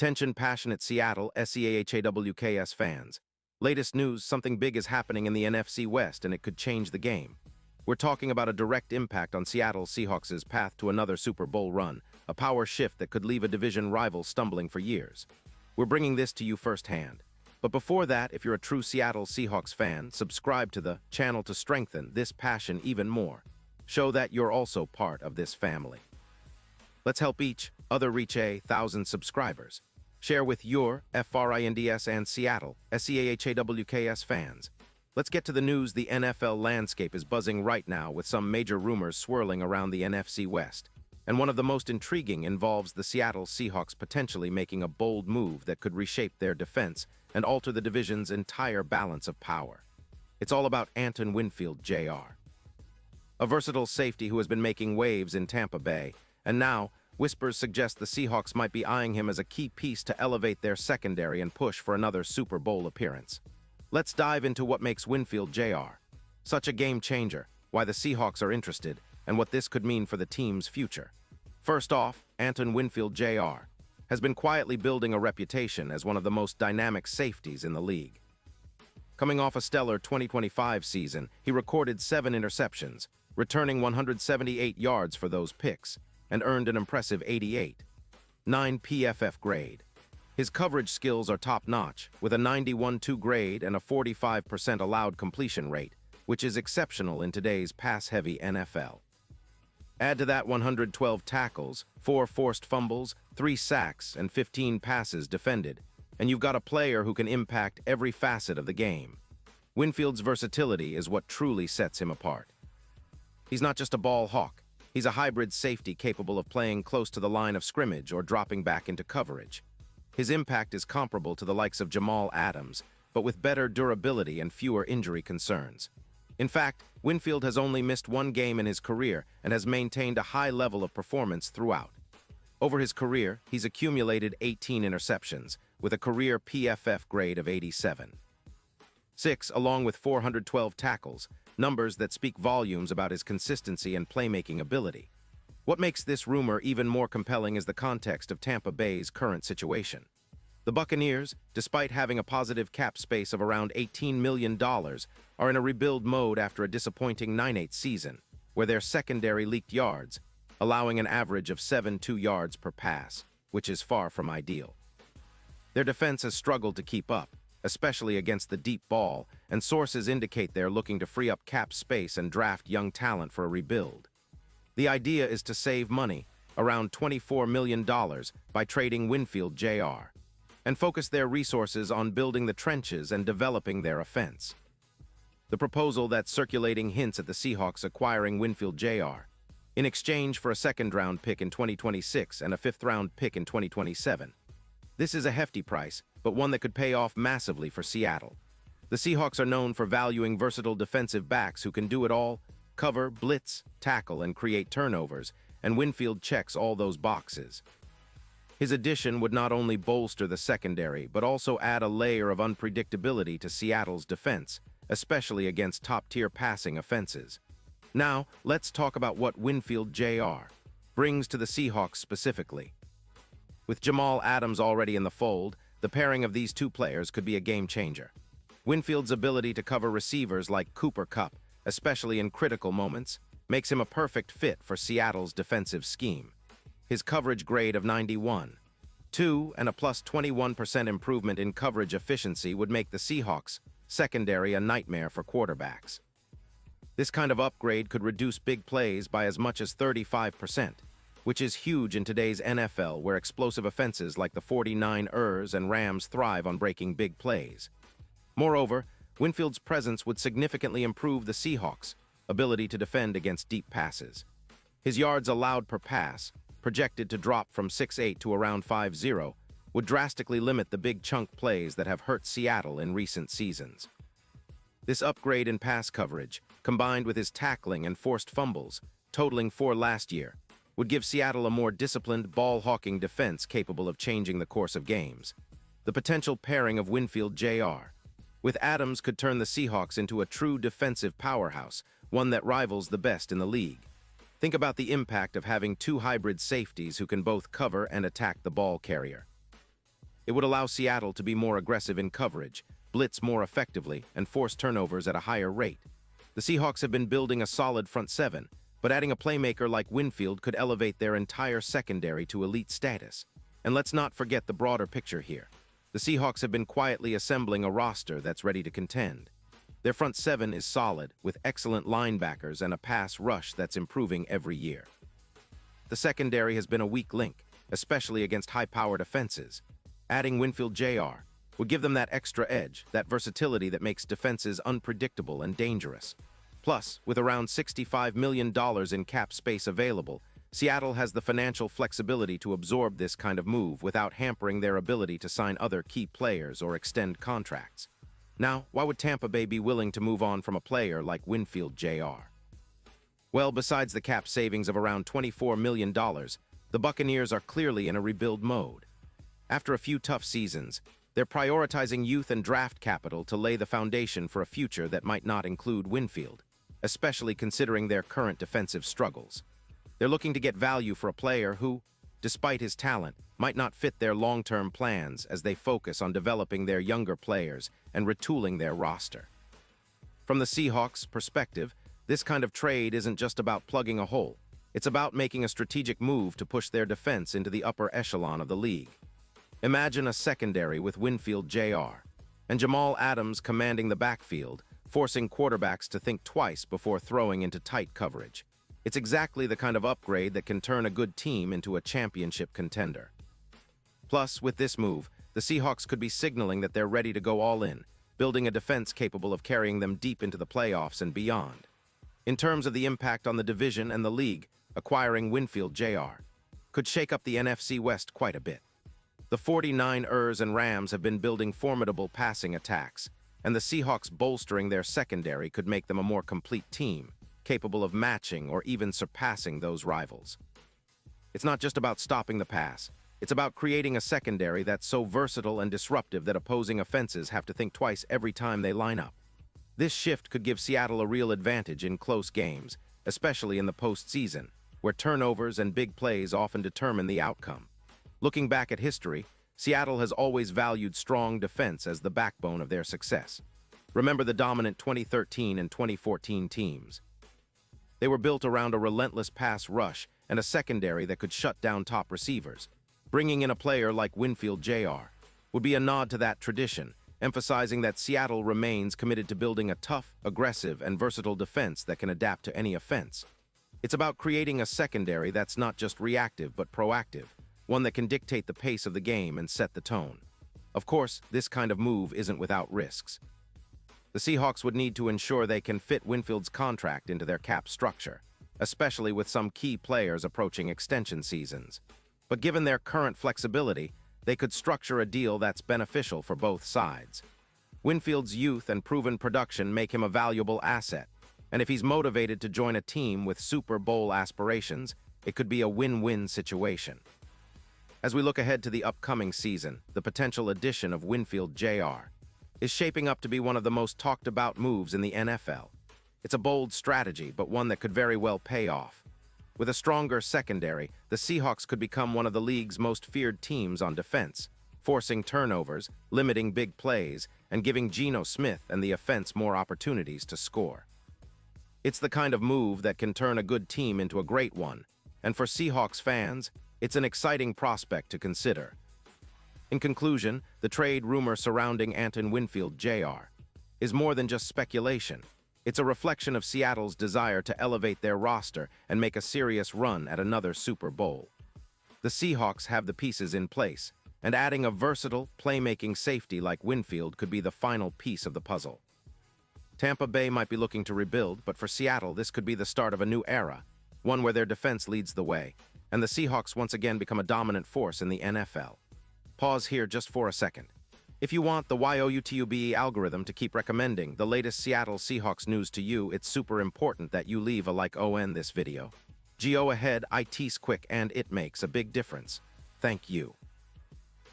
Attention passionate Seattle Seahawks fans. Latest news, something big is happening in the NFC West and it could change the game. We're talking about a direct impact on Seattle Seahawks' path to another Super Bowl run, a power shift that could leave a division rival stumbling for years. We're bringing this to you firsthand. But before that, if you're a true Seattle Seahawks fan, subscribe to the channel to strengthen this passion even more. Show that you're also part of this family. Let's help each other reach 1,000 subscribers. Share with your FRINDS and Seattle SEAHAWKS fans. Let's get to the news. The NFL landscape is buzzing right now with some major rumors swirling around the NFC West. And one of the most intriguing involves the Seattle Seahawks potentially making a bold move that could reshape their defense and alter the division's entire balance of power. It's all about Antoine Winfield, Jr., a versatile safety who has been making waves in Tampa Bay, and now whispers suggest the Seahawks might be eyeing him as a key piece to elevate their secondary and push for another Super Bowl appearance. Let's dive into what makes Winfield, Jr. such a game changer, why the Seahawks are interested, and what this could mean for the team's future. First off, Antoine Winfield, Jr. has been quietly building a reputation as one of the most dynamic safeties in the league. Coming off a stellar 2025 season, he recorded 7 interceptions, returning 178 yards for those picks, and earned an impressive 88.9 PFF grade. His coverage skills are top-notch, with a 91.2 grade and a 45% allowed completion rate, which is exceptional in today's pass-heavy NFL. Add to that 112 tackles, 4 forced fumbles, 3 sacks, and 15 passes defended, and you've got a player who can impact every facet of the game. Winfield's versatility is what truly sets him apart. He's not just a ball hawk. He's a hybrid safety capable of playing close to the line of scrimmage or dropping back into coverage. His impact is comparable to the likes of Jamal Adams, but with better durability and fewer injury concerns. In fact, Winfield has only missed 1 game in his career and has maintained a high level of performance throughout. Over his career, he's accumulated 18 interceptions, with a career PFF grade of 87.6, along with 412 tackles, numbers that speak volumes about his consistency and playmaking ability. What makes this rumor even more compelling is the context of Tampa Bay's current situation. The Buccaneers, despite having a positive cap space of around $18 million, are in a rebuild mode after a disappointing 9-8 season, where their secondary leaked yards, allowing an average of 7.2 yards per pass, which is far from ideal. Their defense has struggled to keep up, especially against the deep ball, and sources indicate they're looking to free up cap space and draft young talent for a rebuild. The idea is to save money, around $24 million, by trading Winfield, Jr., and focus their resources on building the trenches and developing their offense. The proposal that's circulating hints at the Seahawks acquiring Winfield, Jr. in exchange for a second-round pick in 2026 and a fifth-round pick in 2027. This is a hefty price, but one that could pay off massively for Seattle. The Seahawks are known for valuing versatile defensive backs who can do it all: cover, blitz, tackle, and create turnovers, and Winfield checks all those boxes. His addition would not only bolster the secondary, but also add a layer of unpredictability to Seattle's defense, especially against top-tier passing offenses. Now, let's talk about what Winfield, Jr. brings to the Seahawks specifically. With Jamal Adams already in the fold, the pairing of these two players could be a game-changer. Winfield's ability to cover receivers like Cooper Kupp, especially in critical moments, makes him a perfect fit for Seattle's defensive scheme. His coverage grade of 91.2 and a plus 21% improvement in coverage efficiency would make the Seahawks' secondary a nightmare for quarterbacks. This kind of upgrade could reduce big plays by as much as 35%, which is huge in today's NFL, where explosive offenses like the 49ers and Rams thrive on breaking big plays. Moreover, Winfield's presence would significantly improve the Seahawks' ability to defend against deep passes. His yards allowed per pass, projected to drop from 6.8 to around 5.0, would drastically limit the big chunk plays that have hurt Seattle in recent seasons. This upgrade in pass coverage, combined with his tackling and forced fumbles, totaling 4 last year, would give Seattle a more disciplined, ball-hawking defense capable of changing the course of games. The potential pairing of Winfield, Jr. with Adams could turn the Seahawks into a true defensive powerhouse, one that rivals the best in the league. Think about the impact of having 2 hybrid safeties who can both cover and attack the ball carrier. It would allow Seattle to be more aggressive in coverage, blitz more effectively, and force turnovers at a higher rate. The Seahawks have been building a solid front seven, but adding a playmaker like Winfield could elevate their entire secondary to elite status. And let's not forget the broader picture here. The Seahawks have been quietly assembling a roster that's ready to contend. Their front seven is solid, with excellent linebackers and a pass rush that's improving every year. The secondary has been a weak link, especially against high-powered offenses. Adding Winfield Jr. would give them that extra edge, that versatility that makes defenses unpredictable and dangerous. Plus, with around $65 million in cap space available, Seattle has the financial flexibility to absorb this kind of move without hampering their ability to sign other key players or extend contracts. Now, why would Tampa Bay be willing to move on from a player like Winfield Jr.? Well, besides the cap savings of around $24 million, the Buccaneers are clearly in a rebuild mode. After a few tough seasons, they're prioritizing youth and draft capital to lay the foundation for a future that might not include Winfield, especially considering their current defensive struggles. They're looking to get value for a player who, despite his talent, might not fit their long-term plans as they focus on developing their younger players and retooling their roster. From the Seahawks' perspective, this kind of trade isn't just about plugging a hole. It's about making a strategic move to push their defense into the upper echelon of the league. Imagine a secondary with Winfield Jr. and Jamal Adams commanding the backfield, forcing quarterbacks to think twice before throwing into tight coverage. It's exactly the kind of upgrade that can turn a good team into a championship contender. Plus, with this move, the Seahawks could be signaling that they're ready to go all in, building a defense capable of carrying them deep into the playoffs and beyond. In terms of the impact on the division and the league, acquiring Winfield Jr. could shake up the NFC West quite a bit. The 49ers and Rams have been building formidable passing attacks, and the Seahawks bolstering their secondary could make them a more complete team, capable of matching or even surpassing those rivals. It's not just about stopping the pass. It's about creating a secondary that's so versatile and disruptive that opposing offenses have to think twice every time they line up. This shift could give Seattle a real advantage in close games, especially in the postseason, where turnovers and big plays often determine the outcome. Looking back at history, Seattle has always valued strong defense as the backbone of their success. Remember the dominant 2013 and 2014 teams. They were built around a relentless pass rush and a secondary that could shut down top receivers. Bringing in a player like Winfield Jr. would be a nod to that tradition, emphasizing that Seattle remains committed to building a tough, aggressive, and versatile defense that can adapt to any offense. It's about creating a secondary that's not just reactive but proactive, one that can dictate the pace of the game and set the tone. Of course, this kind of move isn't without risks. The Seahawks would need to ensure they can fit Winfield's contract into their cap structure, especially with some key players approaching extension seasons. But given their current flexibility, they could structure a deal that's beneficial for both sides. Winfield's youth and proven production make him a valuable asset, and if he's motivated to join a team with Super Bowl aspirations, it could be a win-win situation. As we look ahead to the upcoming season, the potential addition of Winfield Jr. is shaping up to be one of the most talked-about moves in the NFL. It's a bold strategy, but one that could very well pay off. With a stronger secondary, the Seahawks could become one of the league's most feared teams on defense, forcing turnovers, limiting big plays, and giving Geno Smith and the offense more opportunities to score. It's the kind of move that can turn a good team into a great one, and for Seahawks fans, it's an exciting prospect to consider. In conclusion, the trade rumor surrounding Anton Winfield Jr. is more than just speculation. It's a reflection of Seattle's desire to elevate their roster and make a serious run at another Super Bowl. The Seahawks have the pieces in place, and adding a versatile, playmaking safety like Winfield could be the final piece of the puzzle. Tampa Bay might be looking to rebuild, but for Seattle, this could be the start of a new era, one where their defense leads the way, and the Seahawks once again become a dominant force in the NFL. Pause here just for a second. If you want the YouTube algorithm to keep recommending the latest Seattle Seahawks news to you, it's super important that you leave a like on this video. Go ahead, it's quick and it makes a big difference. Thank you.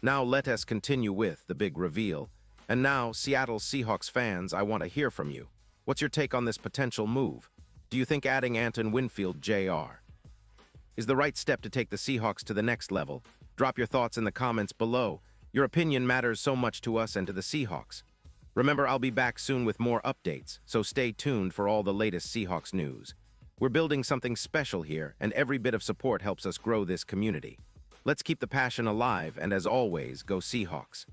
Now let us continue with the big reveal. And now, Seattle Seahawks fans, I want to hear from you. What's your take on this potential move? Do you think adding Anton Winfield Jr. is the right step to take the Seahawks to the next level? Drop your thoughts in the comments below. Your opinion matters so much to us and to the Seahawks. Remember, I'll be back soon with more updates, so stay tuned for all the latest Seahawks news. We're building something special here, and every bit of support helps us grow this community. Let's keep the passion alive, and as always, go Seahawks.